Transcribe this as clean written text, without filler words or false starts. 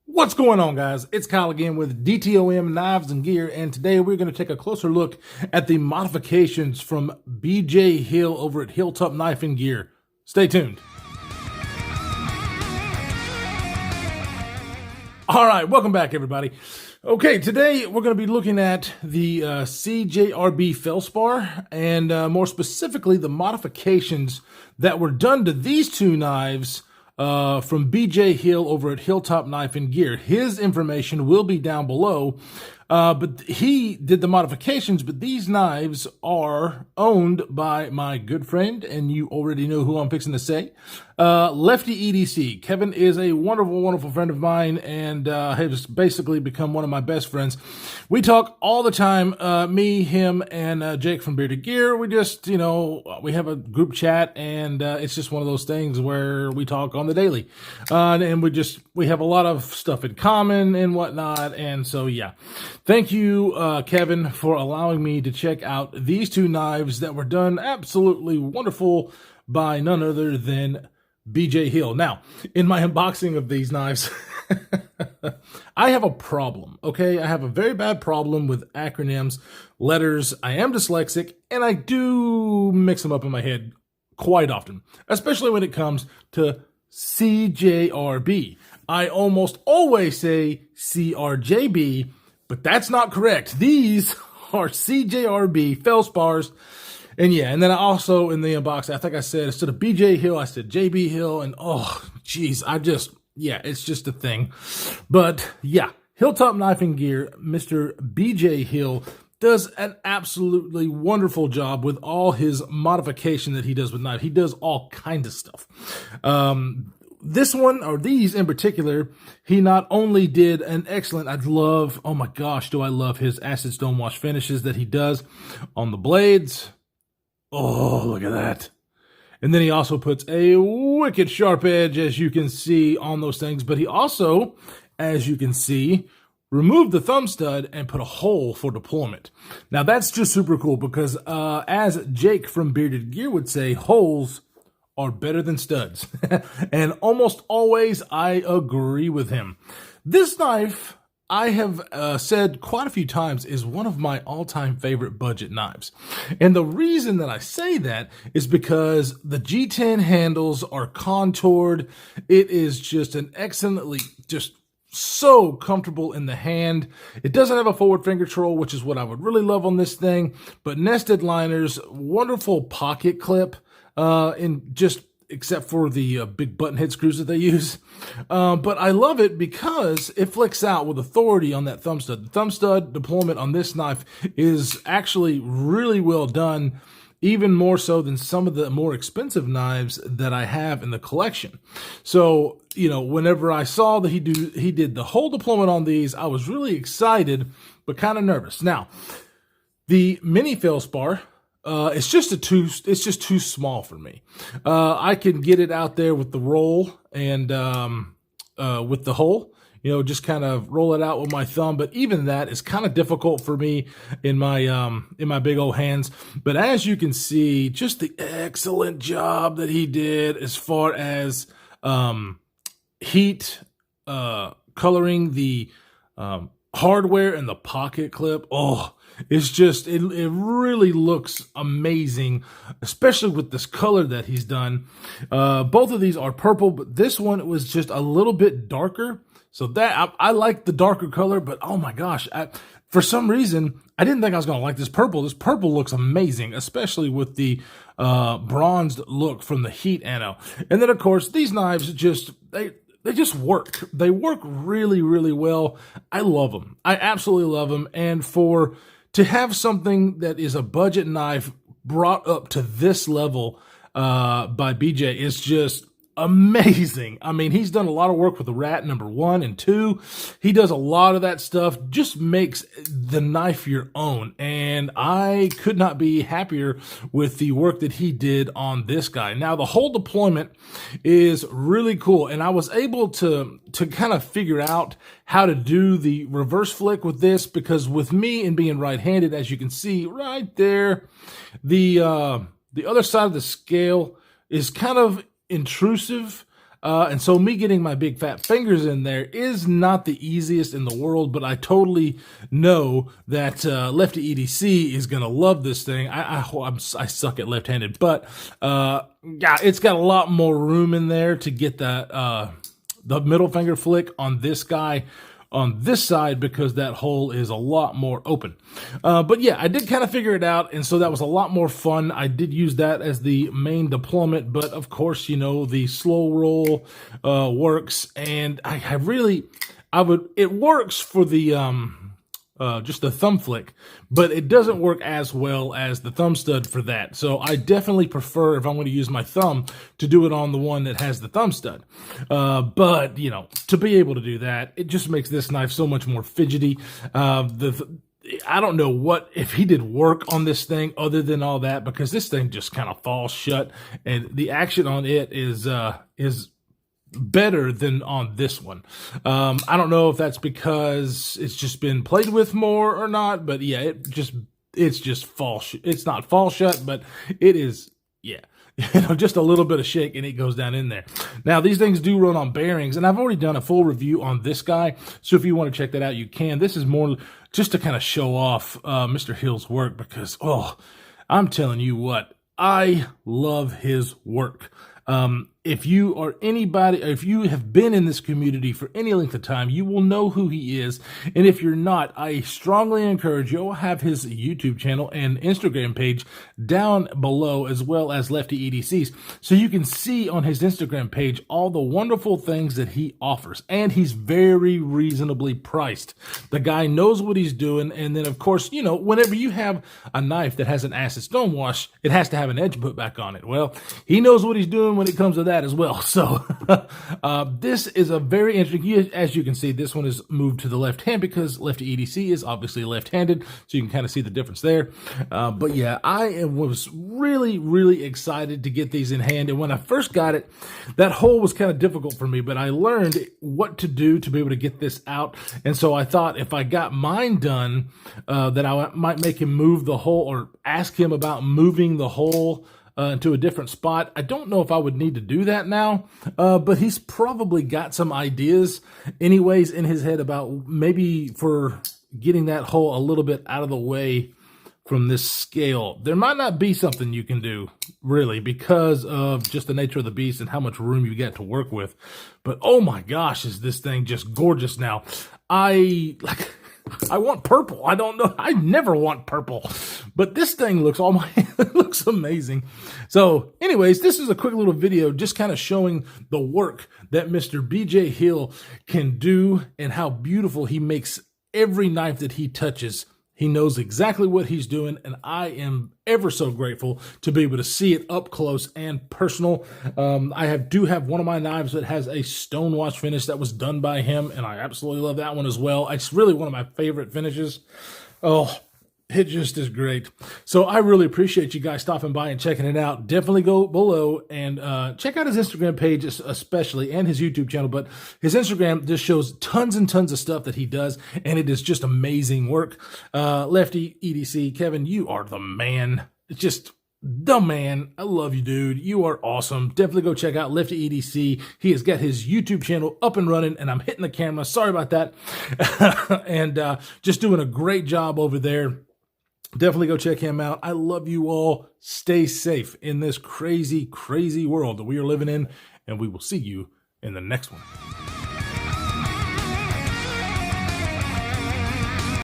What's going on, guys? It's Kyle again with DTOM Knives and Gear, and today we're going to take a closer look at the modifications from BJ Hill over at Hilltop Knife and Gear. Stay tuned. All right, welcome back, everybody. Okay, today we're going to be looking at the CJRB Feldspar, and more specifically, the modifications that were done to these two knives from BJ Hill over at Hilltop Knife and Gear. His information will be down below, but he did the modifications, but these knives are owned by my good friend, and you already know who I'm fixing to say, Lefty EDC. Kevin is a wonderful, wonderful friend of mine, and has basically become one of my best friends. We talk all the time, me, him, and Jake from Bearded Gear. We just, we have a group chat, and it's just one of those things where we talk on the daily. And we have a lot of stuff in common and whatnot, and so, yeah. Thank you, Kevin, for allowing me to check out these two knives that were done absolutely wonderful by none other than BJ Hill. Now, in my unboxing of these knives, I have a problem, okay? I have a very bad problem with acronyms, letters. I am dyslexic, and I do mix them up in my head quite often, especially when it comes to CJRB. I almost always say CRJB, but that's not correct. These are CJRB Feldspars. And yeah, and then I also, in the unboxing, I think I said, instead of BJ Hill, I said JB Hill. And oh, geez, it's just a thing. But yeah, Hilltop Knife and Gear, Mr. BJ Hill does an absolutely wonderful job with all his modification that he does with knives. He does all kinds of stuff. This one, or these in particular, he not only did an excellent, oh my gosh, do I love his acid stone wash finishes that he does on the blades. Oh, look at that. And then he also puts a wicked sharp edge, as you can see, on those things. But he also, as you can see, removed the thumb stud and put a hole for deployment. Now, that's just super cool because, as Jake from Bearded Gear would say, holes are better than studs. And almost always, I agree with him. This knife, I have said quite a few times, is one of my all-time favorite budget knives. And the reason that I say that is because the G10 handles are contoured. It is just an excellently, just so comfortable in the hand. It doesn't have a forward finger troll, which is what I would really love on this thing, but nested liners, wonderful pocket clip, except for the big button head screws that they use. But I love it because it flicks out with authority on that thumb stud. The thumb stud deployment on this knife is actually really well done, even more so than some of the more expensive knives that I have in the collection. So, whenever I saw that he did the whole deployment on these, I was really excited, but kind of nervous. Now, the mini Feldspar, it's just too small for me. I can get it out there with the roll and with the hole, just kind of roll it out with my thumb. But even that is kind of difficult for me in my big old hands. But as you can see, just the excellent job that he did as far as heat, coloring the hardware and the pocket clip. Oh, it's just, it really looks amazing, especially with this color that he's done. Both of these are purple, but this one was just a little bit darker. So that, I like the darker color, but oh my gosh, for some reason, I didn't think I was going to like this purple. This purple looks amazing, especially with the bronzed look from the heat anno. And then, of course, these knives they just work. They work really, really well. I love them. I absolutely love them. And to have something that is a budget knife brought up to this level by BJ is just amazing. I mean, he's done a lot of work with the Rat #1 and 2. He does a lot of that stuff, just makes the knife your own. And I could not be happier with the work that he did on this guy. Now, the whole deployment is really cool. And I was able to kind of figure out how to do the reverse flick with this, because with me and being right-handed, as you can see right there, the other side of the scale is kind of intrusive. And so me getting my big fat fingers in there is not the easiest in the world, but I totally know that Lefty EDC is going to love this thing. I suck at left-handed, but yeah, it's got a lot more room in there to get that the middle finger flick on this guy on this side, because that hole is a lot more open. But yeah, I did kind of figure it out, and so that was a lot more fun. I did use that as the main deployment, but of course, you know, the slow roll works, and it works for the just the thumb flick, but it doesn't work as well as the thumb stud for that. So I definitely prefer, if I'm going to use my thumb, to do it on the one that has the thumb stud. But, you know, to be able to do that, it just makes this knife so much more fidgety. I don't know what, if he did work on this thing other than all that, because this thing just kind of falls shut, and the action on it is better than on this one. I don't know if that's because it's just been played with more or not, but yeah, it's just it's not fall shut, but it is, yeah, you know, just a little bit of shake and it goes down in there. Now, these things do run on bearings, and I've already done a full review on this guy, so if you want to check that out, you can. This is more just to kind of show off Mr. Hill's work, because, oh, I'm telling you what, I love his work. If you are anybody, if you have been in this community for any length of time, you will know who he is. And if you're not, I strongly encourage you. I'll have his YouTube channel and Instagram page down below, as well as Lefty EDC's, so you can see on his Instagram page all the wonderful things that he offers. And he's very reasonably priced. The guy knows what he's doing. And then, of course, you know, whenever you have a knife that has an acid stonewash, it has to have an edge put back on it. Well, he knows what he's doing when it comes to that as well. So this is a very interesting, as you can see, this one is moved to the left hand because Lefty EDC is obviously left-handed, so you can kind of see the difference there. But yeah, I was really, really excited to get these in hand. And when I first got it, that hole was kind of difficult for me, but I learned what to do to be able to get this out. And so I thought if I got mine done, that I might make him move the hole, or ask him about moving the hole to a different spot. I don't know if I would need to do that now, but he's probably got some ideas anyways in his head about maybe for getting that hole a little bit out of the way from this scale. There might not be something you can do, really, because of just the nature of the beast and how much room you get to work with. But oh my gosh, is this thing just gorgeous now. I want purple. I don't know. I never want purple, but this thing looks it looks amazing. So anyways, this is a quick little video just kind of showing the work that Mr. BJ Hill can do and how beautiful he makes every knife that he touches. He knows exactly what he's doing, and I am ever so grateful to be able to see it up close and personal. I do have one of my knives that has a stonewash finish that was done by him, and I absolutely love that one as well. It's really one of my favorite finishes. Oh, it just is great. So I really appreciate you guys stopping by and checking it out. Definitely go below and check out his Instagram page especially, and his YouTube channel. But his Instagram just shows tons and tons of stuff that he does, and it is just amazing work. Lefty EDC, Kevin, you are the man. It's just the man. I love you, dude. You are awesome. Definitely go check out Lefty EDC. He has got his YouTube channel up and running, and I'm hitting the camera. Sorry about that. And just doing a great job over there. Definitely go check him out. I love you all. Stay safe in this crazy, crazy world that we are living in, and we will see you in the next one.